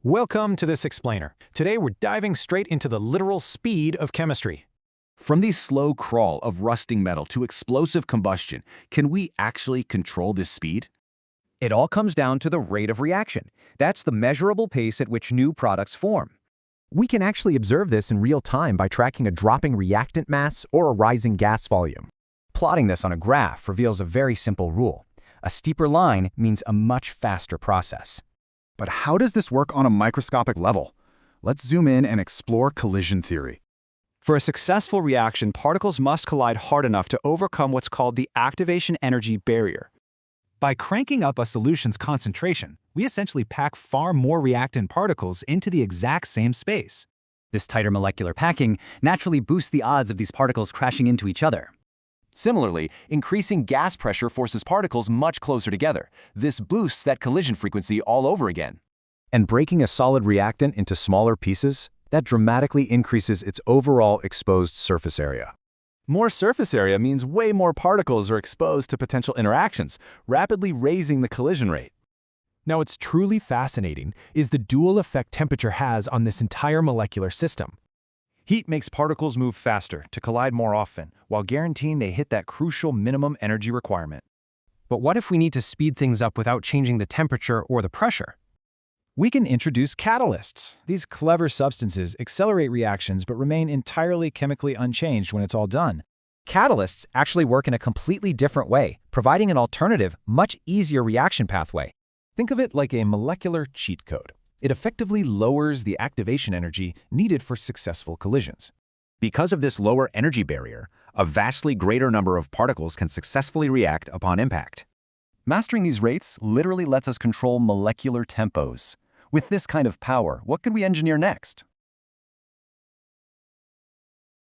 Welcome to this explainer. Today we're diving straight into the literal speed of chemistry. From the slow crawl of rusting metal to explosive combustion, can we actually control this speed? It all comes down to the rate of reaction. That's the measurable pace at which new products form. We can actually observe this in real time by tracking a dropping reactant mass or a rising gas volume. Plotting this on a graph reveals a very simple rule. A steeper line means a much faster process. But how does this work on a microscopic level? Let's zoom in and explore collision theory. For a successful reaction, particles must collide hard enough to overcome what's called the activation energy barrier. By cranking up a solution's concentration, we essentially pack far more reactant particles into the exact same space. This tighter molecular packing naturally boosts the odds of these particles crashing into each other. Similarly, increasing gas pressure forces particles much closer together. This boosts that collision frequency all over again. And breaking a solid reactant into smaller pieces, that dramatically increases its overall exposed surface area. More surface area means way more particles are exposed to potential interactions, rapidly raising the collision rate. Now, what's truly fascinating is the dual effect temperature has on this entire molecular system. Heat makes particles move faster to collide more often, while guaranteeing they hit that crucial minimum energy requirement. But what if we need to speed things up without changing the temperature or the pressure? We can introduce catalysts. These clever substances accelerate reactions but remain entirely chemically unchanged when it's all done. Catalysts actually work in a completely different way, providing an alternative, much easier reaction pathway. Think of it like a molecular cheat code. It effectively lowers the activation energy needed for successful collisions. Because of this lower energy barrier, a vastly greater number of particles can successfully react upon impact. Mastering these rates literally lets us control molecular tempos. With this kind of power, what could we engineer next?